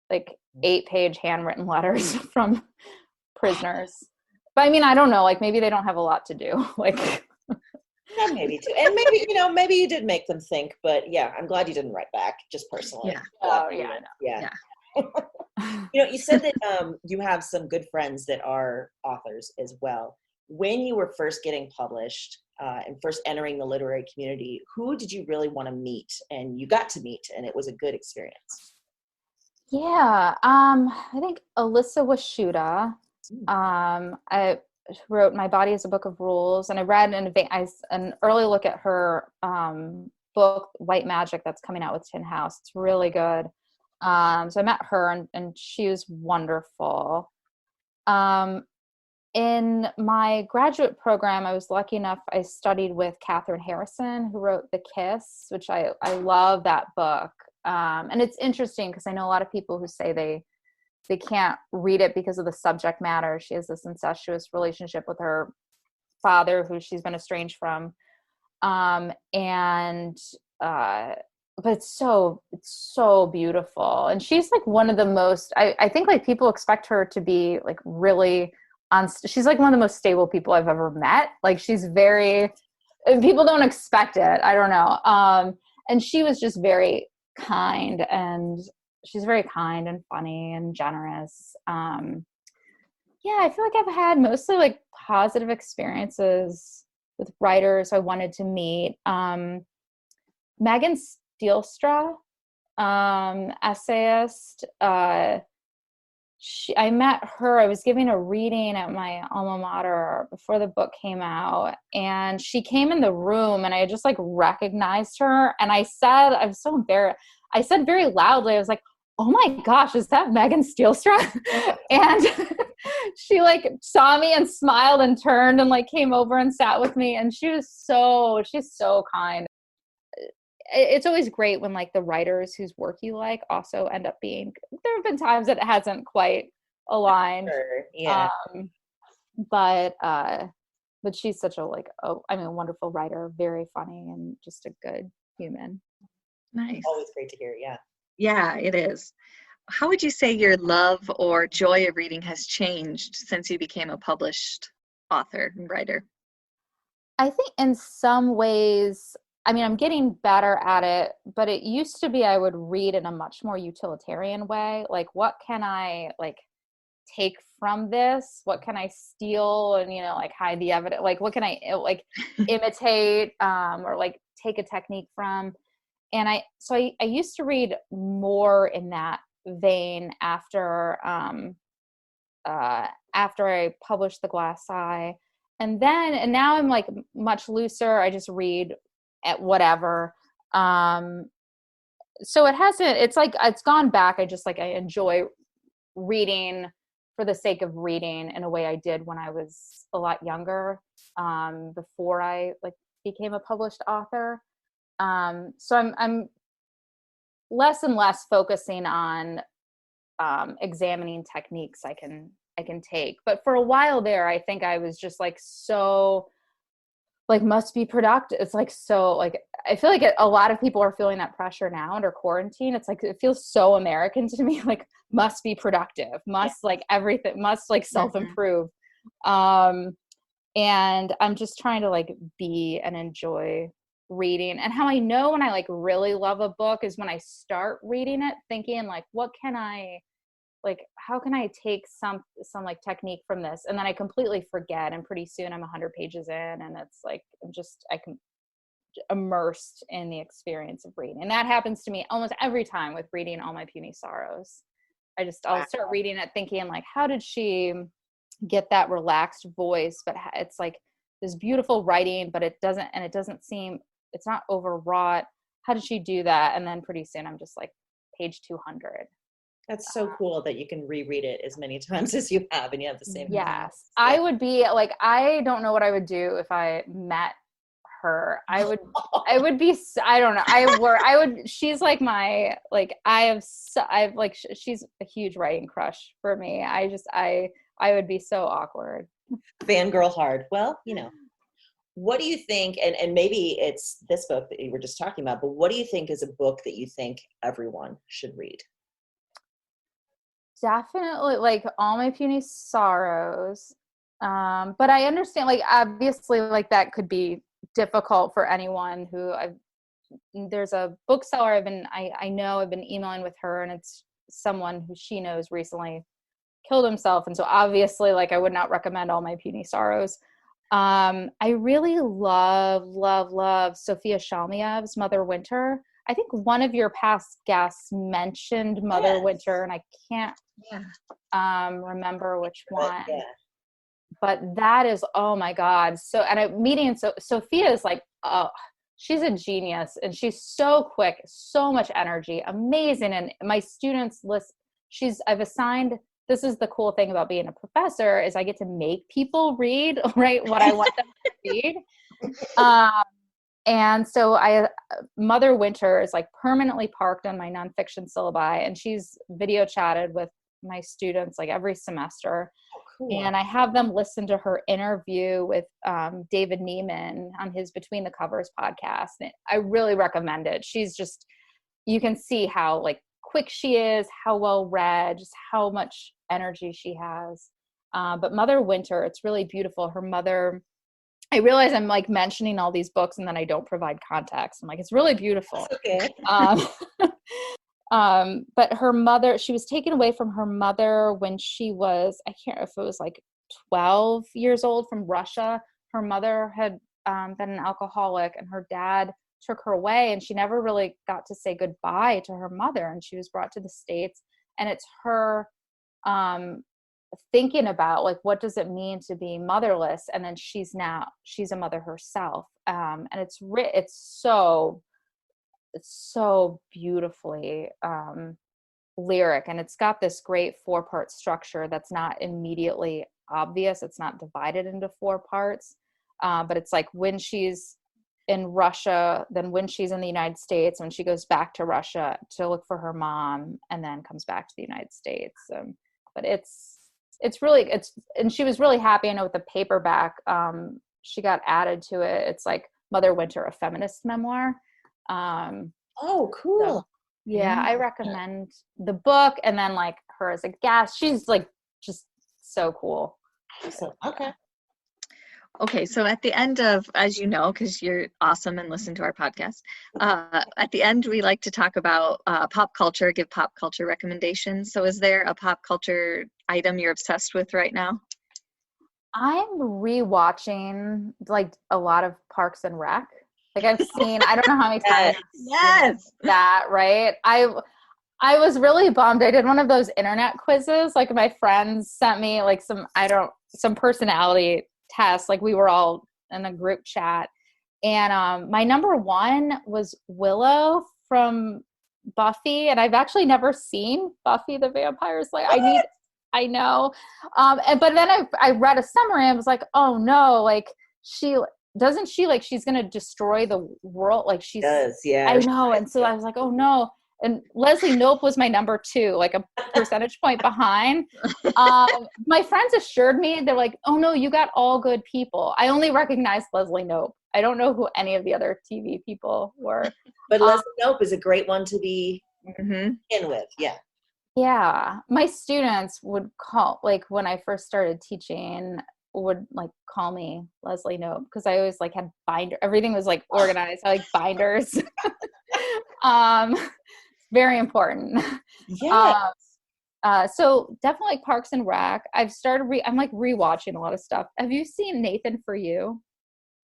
like 8-page handwritten letters from prisoners. But I mean, I don't know, like, maybe they don't have a lot to do. Like, yeah, maybe too. And maybe, you know, maybe you did make them think, but yeah, I'm glad you didn't write back, just personally. Yeah. oh yeah, I know. Yeah. You know, you said that you have some good friends that are authors as well. When you were first getting published and first entering the literary community, who did you really want to meet? And you got to meet, and it was a good experience. Yeah, I think Alyssa Washuta. who wrote My Body is a Book of Rules. And I read an early look at her book, White Magic, that's coming out with Tin House. It's really good. So I met her and she was wonderful. In my graduate program, I was lucky enough, I studied with Katherine Harrison, who wrote The Kiss, which I love that book. And it's interesting because I know a lot of people who say they can't read it because of the subject matter. She has this incestuous relationship with her father, who she's been estranged from. But it's so beautiful. And she's like one of the most, I think like people expect her to be like really she's like one of the most stable people I've ever met. Like she's people don't expect it. I don't know. And she was just very kind, and she's very kind and funny and generous. Yeah, I feel like I've had mostly like positive experiences with writers I wanted to meet. Megan Steelstra, essayist, I met her. I was giving a reading at my alma mater before the book came out, and she came in the room, and I just like recognized her, and I was so embarrassed. I said very loudly, I was like, "Oh my gosh, is that Megan Steelstra?" And she like saw me and smiled and turned and like came over and sat with me, and she's so kind. It's always great when like the writers whose work you like also end up being, there have been times that it hasn't quite aligned. Sure. Yeah. But she's such a wonderful writer, very funny, and just a good human. Nice. Always great to hear. Yeah. Yeah, it is. How would you say your love or joy of reading has changed since you became a published author and writer? I think in some ways, I mean, I'm getting better at it, but it used to be I would read in a much more utilitarian way. Like, what can I like take from this? What can I steal and, like hide the evidence? Like, what can I like imitate or like take a technique from? And I used to read more in that vein after I published The Glass Eye. And now I'm like much looser. I just read at whatever. So it's gone back. I enjoy reading for the sake of reading in a way I did when I was a lot younger, before I like became a published author. So I'm less and less focusing on examining techniques I can take. But for a while there, I think I was just like so like must be productive. It's like so like I feel like a lot of people are feeling that pressure now under quarantine. It's like it feels so American to me, like must be productive, must like everything, must like self-improve. And I'm just trying to like be and enjoy reading. And how I know when I like really love a book is when I start reading it thinking like, what can I like, how can I take some like technique from this? And then I completely forget. And pretty soon I'm 100 pages in and it's like, I can immersed in the experience of reading. And that happens to me almost every time with reading All My Puny Sorrows. I'll start reading it thinking like, how did she get that relaxed voice? But it's like this beautiful writing, but it doesn't seem, it's not overwrought. How did she do that? And then pretty soon I'm just like page 200. That's so cool that you can reread it as many times as you have and you have the same. Yes. I would be like, I don't know what I would do if I met her. I would be, I don't know. She's like my, like, she's a huge writing crush for me. I would be so awkward. Fangirl hard. Well, what do you think, and maybe it's this book that you were just talking about, but what do you think is a book that you think everyone should read? Definitely like All My Puny Sorrows. But I understand, like, obviously, like, that could be difficult for anyone who there's a bookseller I know I've been emailing with her, and it's someone who she knows recently killed himself. And so obviously, like, I would not recommend All My Puny Sorrows. I really love Sophia Shalmiev's Mother Winter. I think one of your past guests mentioned Mother Winter, and I can't remember which one. but that is, oh my God. So, and I'm meeting, so Sophia is like, oh, she's a genius and she's so quick, so much energy, amazing. And my students list, I've assigned, this is the cool thing about being a professor is I get to make people read, right, what I want them to read. And so Mother Winter is like permanently parked on my nonfiction syllabi, and she's video chatted with my students like every semester. Oh, cool. And I have them listen to her interview with David Neiman on his Between the Covers podcast. And I really recommend it. She's just, you can see how like quick she is, how well read, just how much energy she has. But Mother Winter, it's really beautiful. Her mother, I realize I'm like mentioning all these books and then I don't provide context. I'm like, it's really beautiful. That's okay. But her mother, she was taken away from her mother when she was, I can't remember if it was like 12 years old from Russia. Her mother had been an alcoholic and her dad took her away and she never really got to say goodbye to her mother. And she was brought to the States, and it's her thinking about like, what does it mean to be motherless? And then she's a mother herself. And it's so beautifully lyric, and it's got this great 4-part structure that's not immediately obvious. It's not divided into 4 parts, but it's like when she's in Russia, then when she's in the United States, when she goes back to Russia to look for her mom, and then comes back to the United States. But and she was really happy. I know with the paperback, she got added to it. It's like Mother Winter, a feminist memoir. Oh, cool. So, yeah, I recommend the book, and then like her as a guest. She's like just so cool. Awesome. Okay. Okay, so at the end of, as you know, because you're awesome and listen to our podcast, at the end we like to talk about pop culture, give pop culture recommendations. So is there a pop culture item you're obsessed with right now? I'm rewatching like a lot of Parks and Rec. Like I've seen, I don't know how many times. Yes. That, right? I was really bummed. I did one of those internet quizzes. Like my friends sent me like some personality tests. Like we were all in a group chat. And my number 1 was Willow from Buffy. And I've actually never seen Buffy the Vampire Slayer. I know. But then I read a summary and I was like, oh no, like she's going to destroy the world. Like she does, yeah. I know. And so I was like, oh no. And Leslie Knope was my number 2, like a percentage point behind. My friends assured me, they're like, oh no, you got all good people. I only recognized Leslie Knope. I don't know who any of the other TV people were. But Leslie Knope is a great one to be in with. Yeah. Yeah. My students would call, like when I first started teaching, would like call me Leslie Knope because I always like had binder. Everything was like organized. I like binders. Very important. Yeah. So definitely like Parks and Rec. I've started I'm like rewatching a lot of stuff. Have you seen Nathan For You?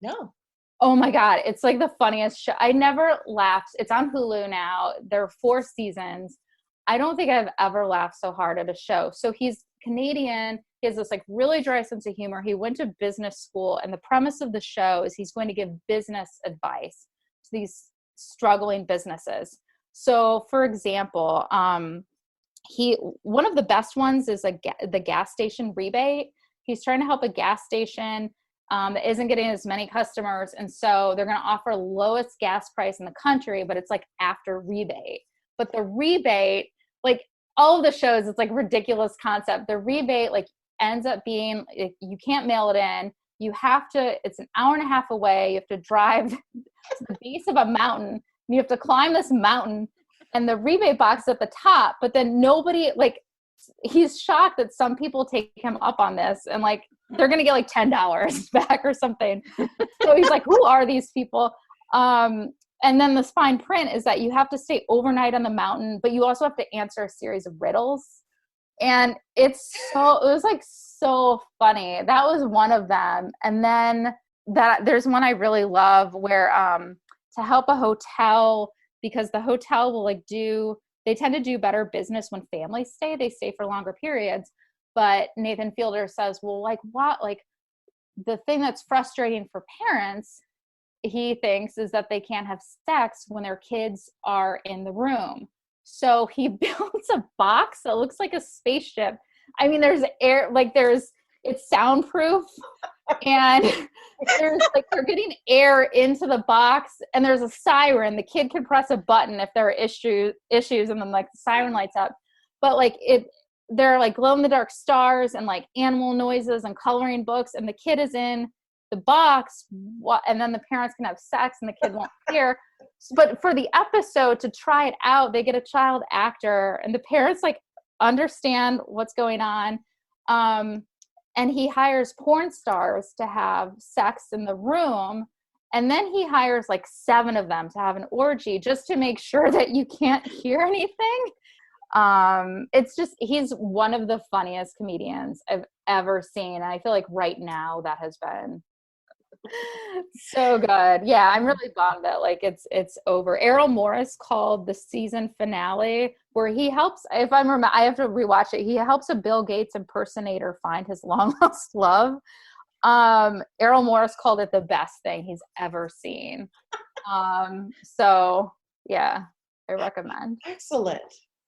No. Oh my God. It's like the funniest show. I never laughed. It's on Hulu now. There are 4 seasons. I don't think I've ever laughed so hard at a show. So he's Canadian. He has this like really dry sense of humor. He went to business school, and the premise of the show is he's going to give business advice to these struggling businesses. So for example, one of the best ones is the gas station rebate. He's trying to help a gas station that isn't getting as many customers. And so they're going to offer lowest gas price in the country, but it's like after rebate. But the rebate, like all of the shows, it's like ridiculous concept. The rebate like ends up being, you can't mail it in. It's an hour and a half away. You have to drive to the base of a mountain. And you have to climb this mountain, and the rebate box is at the top. But then nobody, like, he's shocked that some people take him up on this, and like they're gonna get like $10 back or something. So he's like, who are these people? And then the fine print is that you have to stay overnight on the mountain, but you also have to answer a series of riddles. And it was like so funny. That was one of them. And then there's one I really love where to help a hotel, because the hotel will they tend to do better business when families stay. They stay for longer periods. But Nathan Fielder says, well, like what? Like the thing that's frustrating for parents, he thinks, is that they can't have sex when their kids are in the room. So he builds a box that looks like a spaceship. I mean, there's air, like it's soundproof, and there's like, they're getting air into the box, and there's a siren. The kid can press a button if there are issues, and then like the siren lights up. But like they're like glow in the dark stars and like animal noises and coloring books, and the kid is in the box, and then the parents can have sex and the kid won't hear. But for the episode, to try it out, they get a child actor, and the parents like understand what's going on. And he hires porn stars to have sex in the room, and then he hires like 7 of them to have an orgy just to make sure that you can't hear anything. It's just, he's one of the funniest comedians I've ever seen. And I feel like right now that has been so good. Yeah, I'm really bummed that like it's over. Errol Morris called the season finale, where he helps, if I remember, I have to rewatch it, he helps a Bill Gates impersonator find his long lost love. Errol Morris called it the best thing he's ever seen. So yeah, I recommend. Excellent.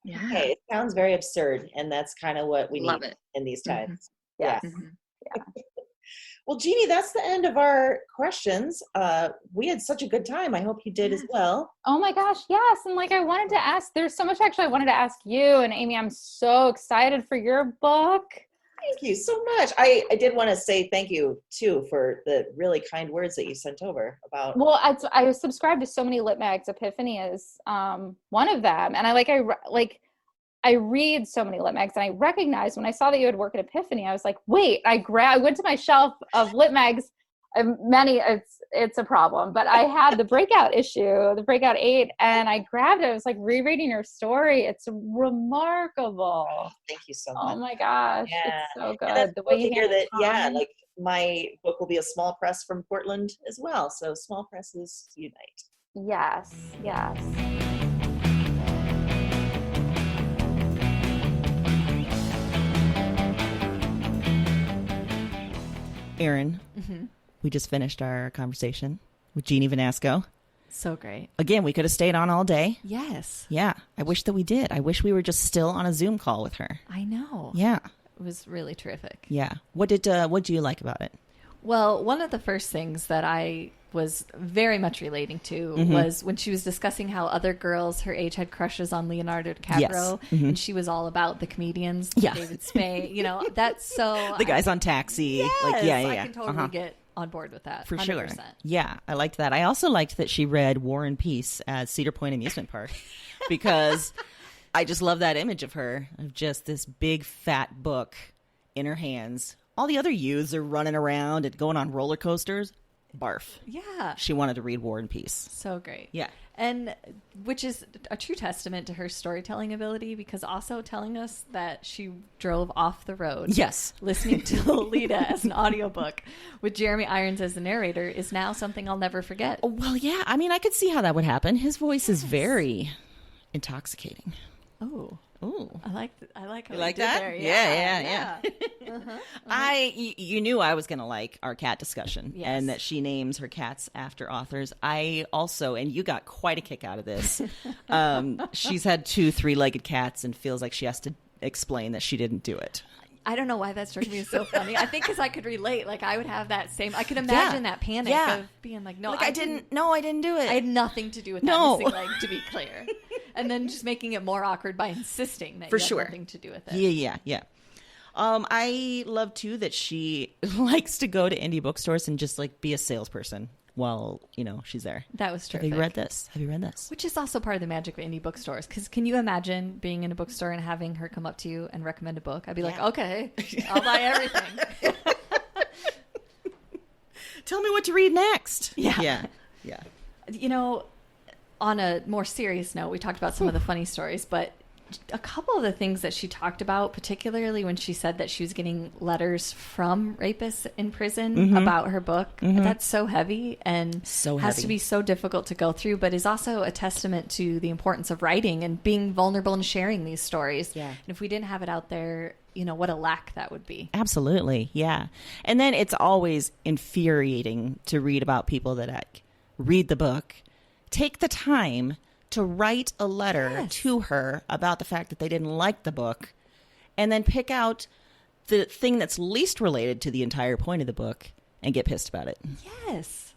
Yeah. Okay, it sounds very absurd, and that's kind of what we Love need it. in these times. Yes. Yeah. Yeah. Well, Jeannie, that's the end of our questions. We had such a good time. I hope you did as well. Oh my gosh, yes. And like I wanted to ask, there's so much actually I wanted to ask you. And Amy, I'm so excited for your book. Thank you so much. I did want to say thank you, too, for the really kind words that you sent over about. Well, I subscribe to so many lit mags. Epiphany is one of them. And I read so many lit mags, and I recognized when I saw that you had worked at Epiphany, I was like, wait, I went to my shelf of lit mags. It's a problem, but I had the Breakout issue, the Breakout 8, and I grabbed it. I was like rereading your story. It's remarkable. Thank you so much. Oh my gosh. Yeah. It's so good. And that's The cool way to you hear that, yeah, handle like my book will be a small press from Portland as well. So small presses unite. Yes. Yes. Erin, we just finished our conversation with Jeannie Vanasco. So great. Again, we could have stayed on all day. Yes. Yeah, I wish that we did. I wish we were just still on a Zoom call with her. I know. Yeah. It was really terrific. Yeah. What do you like about it? Well, one of the first things that I was very much relating to was when she was discussing how other girls her age had crushes on Leonardo DiCaprio, and she was all about the comedians, David Spade. You know, that's so the guys on Taxi. Yes, like, yeah. I can totally get on board with that. For 100%. sure. Yeah, I liked that. I also liked that she read War and Peace at Cedar Point Amusement Park because I just love that image of her, of just this big fat book in her hands. All the other youths are running around and going on roller coasters. Barf. Yeah. She wanted to read War and Peace. So great. Yeah. And which is a true testament to her storytelling ability, because also telling us that she drove off the road. Yes. Listening to Lolita as an audiobook with Jeremy Irons as the narrator is now something I'll never forget. Oh, well, yeah. I mean, I could see how that would happen. His voice is very intoxicating. Oh. Ooh. I like how You like did that? there. Yeah. You knew I was going to like our cat discussion, Yes. and that she names her cats after authors. I also, and you got quite a kick out of this. She's had 2 3-legged cats and feels like she has to explain that she didn't do it. I don't know why that struck me as so funny. I think because I could relate. Like, I would have that same. I could imagine that panic of being like, "No, like, I didn't do it. I had nothing to do with that No. missing leg, to be clear." And then just making it more awkward by insisting that For you had sure. nothing to do with it. Yeah. I love too that she likes to go to indie bookstores and just like be a salesperson while she's there. That was terrific. Have you read this? Which is also part of the magic of indie bookstores. Because can you imagine being in a bookstore and having her come up to you and recommend a book? I'd be like, okay, I'll buy everything. Tell me what to read next. Yeah. Yeah. On a more serious note, we talked about some of the funny stories, but a couple of the things that she talked about, particularly when she said that she was getting letters from rapists in prison about her book, that's so heavy and has to be so difficult to go through, but is also a testament to the importance of writing and being vulnerable and sharing these stories. Yeah. And if we didn't have it out there, what a lack that would be. Absolutely. Yeah. And then it's always infuriating to read about people that read the book, take the time to write a letter to her about the fact that they didn't like the book, and then pick out the thing that's least related to the entire point of the book and get pissed about it. Yes.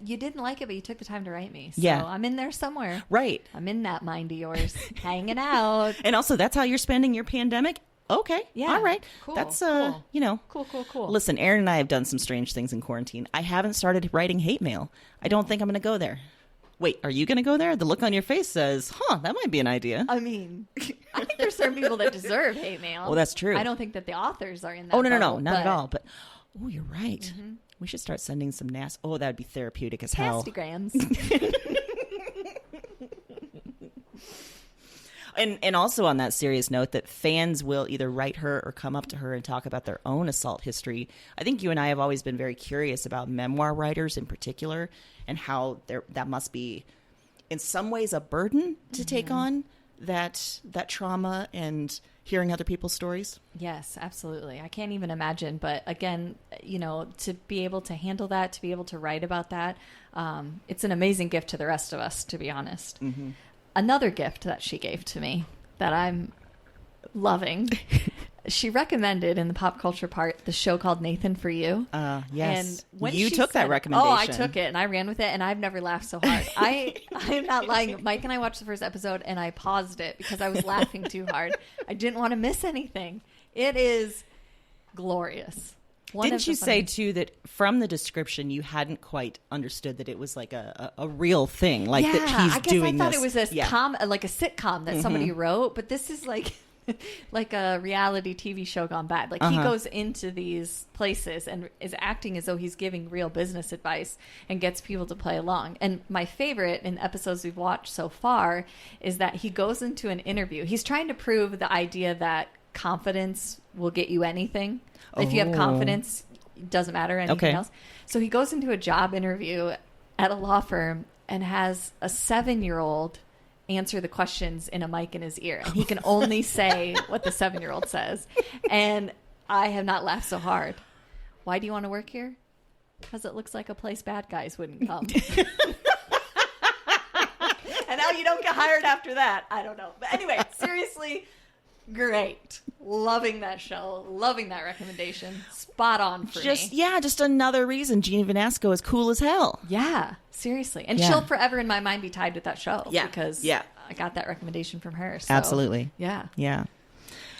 You didn't like it, but you took the time to write me. So Yeah. I'm in there somewhere. Right. I'm in that mind of yours, hanging out. And also, that's how you're spending your pandemic? Okay. Yeah. All right. Cool. That's, Cool. Cool. Listen, Erin and I have done some strange things in quarantine. I haven't started writing hate mail. I don't think I'm going to go there. Wait, are you going to go there? The look on your face says, that might be an idea. I mean, I think there's certain people that deserve hate mail. Well, that's true. I don't think that the authors are in that. Oh, no, bubble, not at all. But, you're right. We should start sending some that would be therapeutic as hell. Nastygrams. And also on that serious note, that fans will either write her or come up to her and talk about their own assault history. I think you and I have always been very curious about memoir writers in particular, and how that must be in some ways a burden to take on that trauma and hearing other people's stories. Yes, absolutely. I can't even imagine. But again, to be able to handle that, to be able to write about that, it's an amazing gift to the rest of us, to be honest. Another gift that she gave to me that I'm loving, she recommended in the pop culture part the show called Nathan For You. Yes. And when you she took that said- recommendation. Oh, I took it and I ran with it, and I've never laughed so hard. I'm not lying. Mike and I watched the first episode and I paused it because I was laughing too hard. I didn't want to miss anything. It is glorious. Didn't you say, too, that from the description, you hadn't quite understood that it was like a real thing? Like that he's I guess doing I thought this. it was like a sitcom that somebody wrote, but this is like a reality TV show gone bad. Like he goes into these places and is acting as though he's giving real business advice and gets people to play along. And my favorite in episodes we've watched so far is that he goes into an interview. He's trying to prove the idea that confidence will get you anything. If you have confidence, it doesn't matter anything else. So he goes into a job interview at a law firm and has a 7-year-old answer the questions in a mic in his ear. And he can only say what the 7-year-old says. And I have not laughed so hard. Why do you want to work here? Because it looks like a place bad guys wouldn't come. And now you don't get hired after that. I don't know. But anyway, seriously, great. Loving that show. Loving that recommendation. Spot on for me. Yeah, just another reason Jeannie Vanasco is cool as hell. Yeah, seriously. And she'll forever in my mind be tied with that show. Yeah. Because I got that recommendation from her. So, Absolutely. Yeah. Yeah.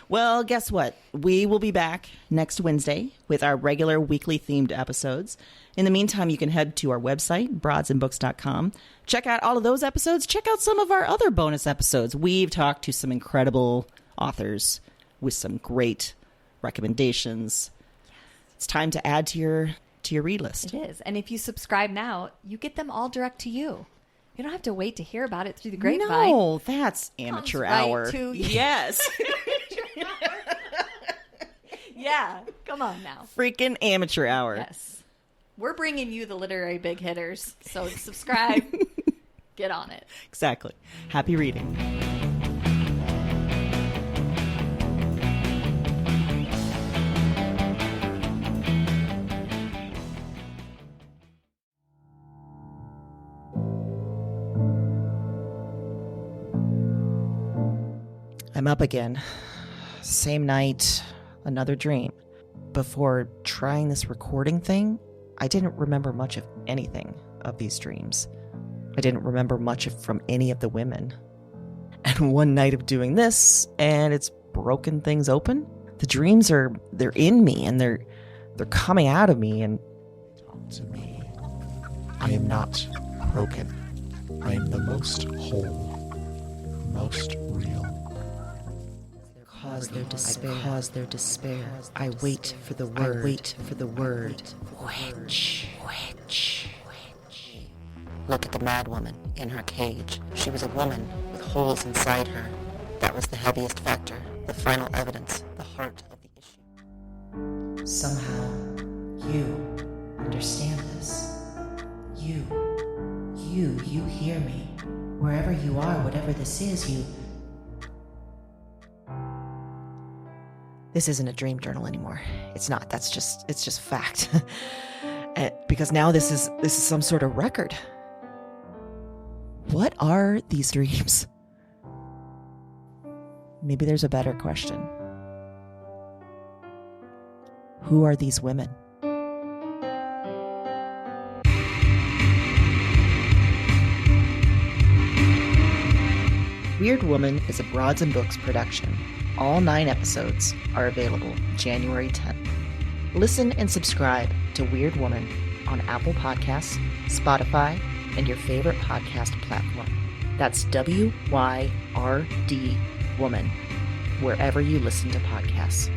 Well, guess what? We will be back next Wednesday with our regular weekly themed episodes. In the meantime, you can head to our website, broadsandbooks.com. Check out all of those episodes. Check out some of our other bonus episodes. We've talked to some incredible authors with some great recommendations. It's time to add to your read list. It is. And if you subscribe now, you get them all direct to you. You don't have to wait to hear about it through the grapevine. No, that's amateur Comes right hour. to you. Yes. Yeah, come on now. Freaking amateur hour. Yes. We're bringing you the literary big hitters. So subscribe. Get on it. Exactly. Happy reading. I'm up again. Same night, another dream. Before trying this recording thing, I didn't remember much of anything of these dreams. I didn't remember much from any of the women. And one night of doing this, and it's broken things open. The dreams they're in me, and they're coming out of me, and Talk to me. I am not broken. I am the most whole, most real. Cause their despair. I wait for the word. Witch. Look at the mad woman in her cage. She was a woman with holes inside her. That was the heaviest factor, the final evidence, the heart of the issue. Somehow, you understand this. You hear me. Wherever you are, whatever this is, you... This isn't a dream journal anymore. It's not. It's just fact. Because now this is some sort of record. What are these dreams? Maybe there's a better question. Who are these women? Weird Woman is a Broads and Books production. All 9 episodes are available January 10th. Listen and subscribe to Weird Woman on Apple Podcasts, Spotify, and your favorite podcast platform. That's WYRD Woman, wherever you listen to podcasts.